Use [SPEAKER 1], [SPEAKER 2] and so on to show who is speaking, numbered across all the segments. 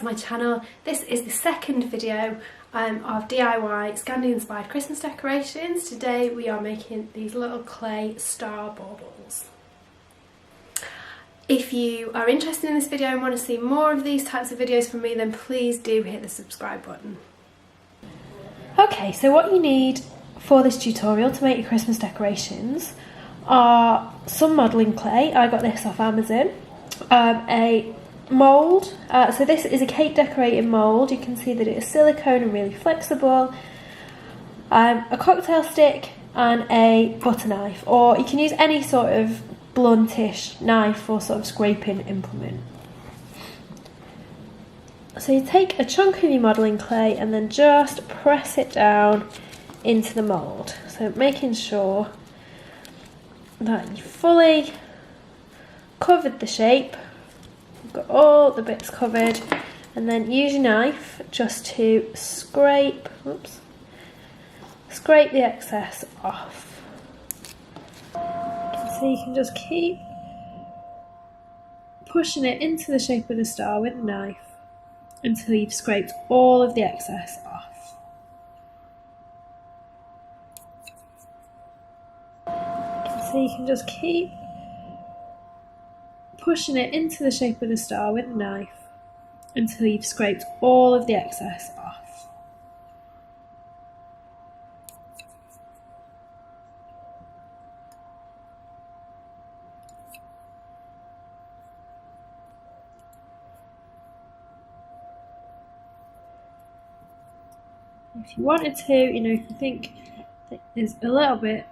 [SPEAKER 1] to my channel. This is the second video of DIY Scandi inspired Christmas decorations. Today we are making these little clay star baubles. If you are interested in this video and want to see more of these types of videos from me, then please do hit the subscribe button. Okay, so what you need for this tutorial to make your Christmas decorations are some modelling clay. I got this off Amazon. A mould, so this is a cake decorating mould. You can see that it is silicone and really flexible. A cocktail stick and a butter knife, or you can use any sort of bluntish knife or sort of scraping implement. So you take a chunk of your modelling clay and then just press it down into the mould. So making sure that you fully covered the shape. You've got all the bits covered, and then use your knife just to scrape the excess off. So you can just keep pushing it into the shape of the star with the knife until you've scraped all of the excess off. So you can just keep pushing it into the shape of the star with the knife until you've scraped all of the excess off. If you wanted to, if you think that there's a little bit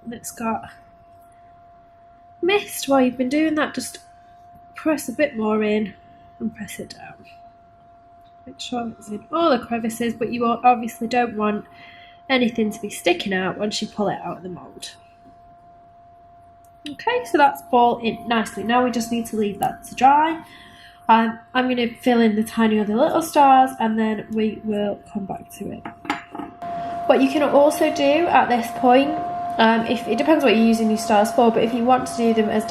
[SPEAKER 1] that's got missed while you've been doing that, just press a bit more in and press it down. Make sure it's in all the crevices, but you obviously don't want anything to be sticking out once you pull it out of the mould. Okay, so that's all in nicely. Now we just need to leave that to dry. I'm going to fill in the tiny other little stars and then we will come back to it. What you can also do at this point, if it depends what you're using your stars for, but if you want to do them as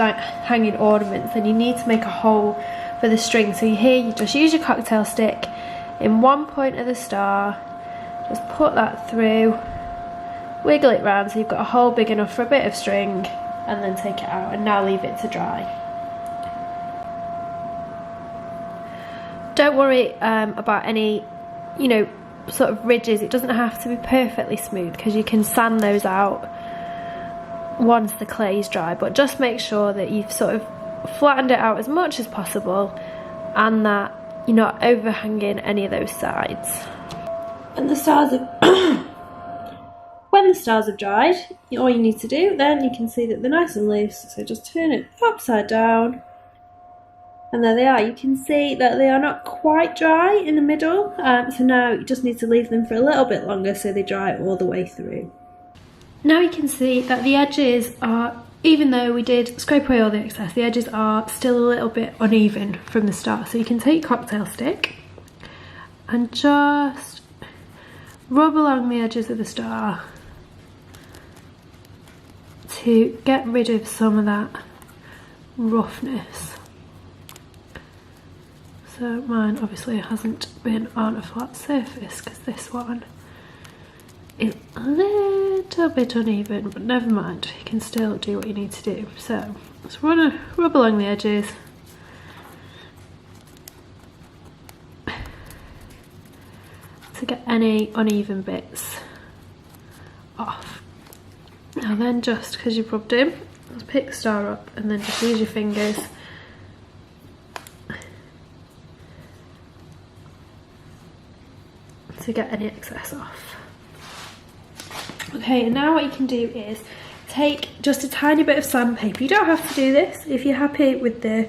[SPEAKER 1] hanging ornaments, then you need to make a hole for the string. So here you just use your cocktail stick in one point of the star, just put that through, wiggle it round so you've got a hole big enough for a bit of string, and then take it out and now leave it to dry. Don't worry about any, sort of ridges. It doesn't have to be perfectly smooth because you can sand those out once the clay is dry, but just make sure that you've sort of flattened it out as much as possible and that you're not overhanging any of those sides. And the stars have when the stars have dried, all you need to do, then you can see that they're nice and loose, so just turn it upside down and there they are. You can see that they are not quite dry in the middle, so now you just need to leave them for a little bit longer so they dry all the way through. Now you can see that the edges are, even though we did scrape away all the excess, the edges are still a little bit uneven from the start. So you can take your cocktail stick and just rub along the edges of the star to get rid of some of that roughness. So mine obviously hasn't been on a flat surface because this one is a little bit uneven, but never mind, you can still do what you need to do. So just rub along the edges to get any uneven bits off. Now then, just because you've rubbed in, just pick the star up and then just use your fingers to get any excess off. Okay, and now what you can do is take just a tiny bit of sandpaper. You don't have to do this. If you're happy with the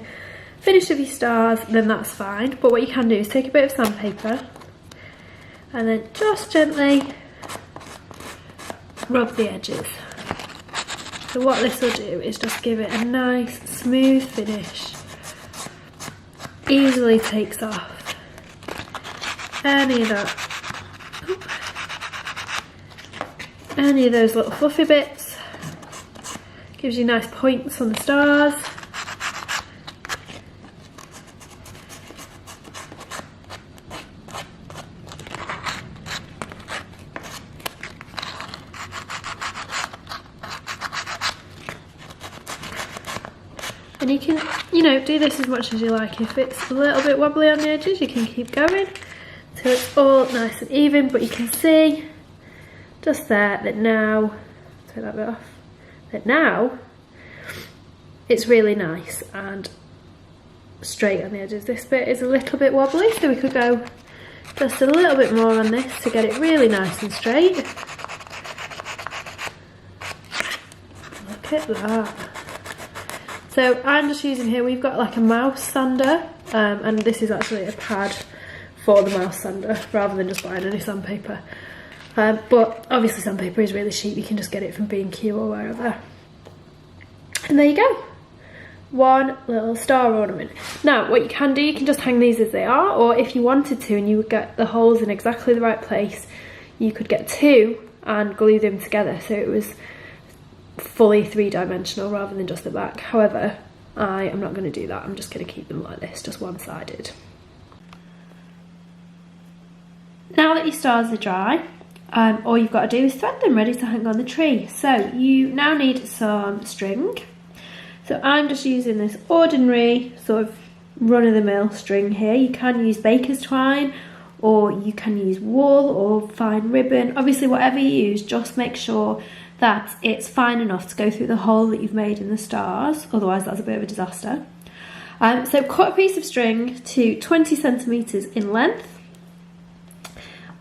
[SPEAKER 1] finish of your stars, then that's fine. But what you can do is take a bit of sandpaper and then just gently rub the edges. So what this will do is just give it a nice smooth finish. Easily takes off any of that. Any of those little fluffy bits. Gives you nice points on the stars. And you can, you know, do this as much as you like. If it's a little bit wobbly on the edges, you can keep going till it's all nice and even. But you can see just there that now, take that bit off, that now it's really nice and straight on the edges. This bit is a little bit wobbly, so we could go just a little bit more on this to get it really nice and straight. Look at that. So I'm just using here, we've got like a mouse sander, and this is actually a pad for the mouse sander rather than just buying any sandpaper. But obviously sandpaper is really cheap, you can just get it from B&Q or wherever. And there you go. One little star ornament. Now what you can do, you can just hang these as they are, or if you wanted to and you would get the holes in exactly the right place, you could get two and glue them together so it was fully three-dimensional rather than just the back. However, I am not going to do that. I'm just going to keep them like this, just one-sided. Now that your stars are dry, all you've got to do is thread them ready to hang on the tree. So you now need some string. So I'm just using this ordinary sort of run-of-the-mill string here. You can use baker's twine, or you can use wool or fine ribbon. Obviously whatever you use, just make sure that it's fine enough to go through the hole that you've made in the stars, otherwise that's a bit of a disaster. So cut a piece of string to 20 centimetres in length,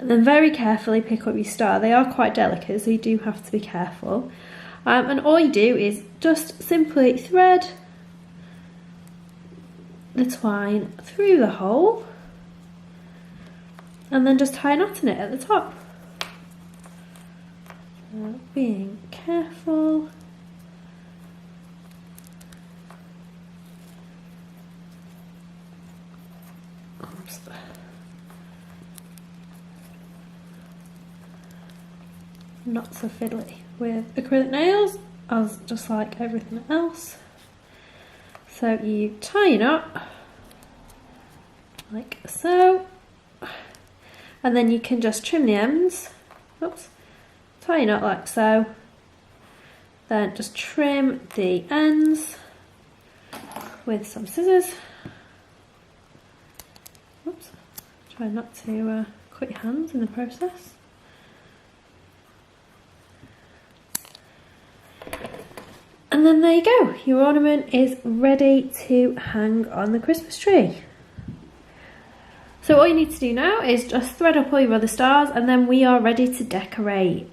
[SPEAKER 1] and then very carefully pick up your star. They are quite delicate, so you do have to be careful. And all you do is just simply thread the twine through the hole, and then just tie a knot in it at the top. Being careful. Oops. Not so fiddly with acrylic nails, as just like everything else. So you tie a knot like so, and then you can just trim the ends. Oops. Tie a knot like so, then just trim the ends with some scissors. Oops. Try not to cut your hands in the process. And then there you go, your ornament is ready to hang on the Christmas tree. So all you need to do now is just thread up all your other stars, and then we are ready to decorate.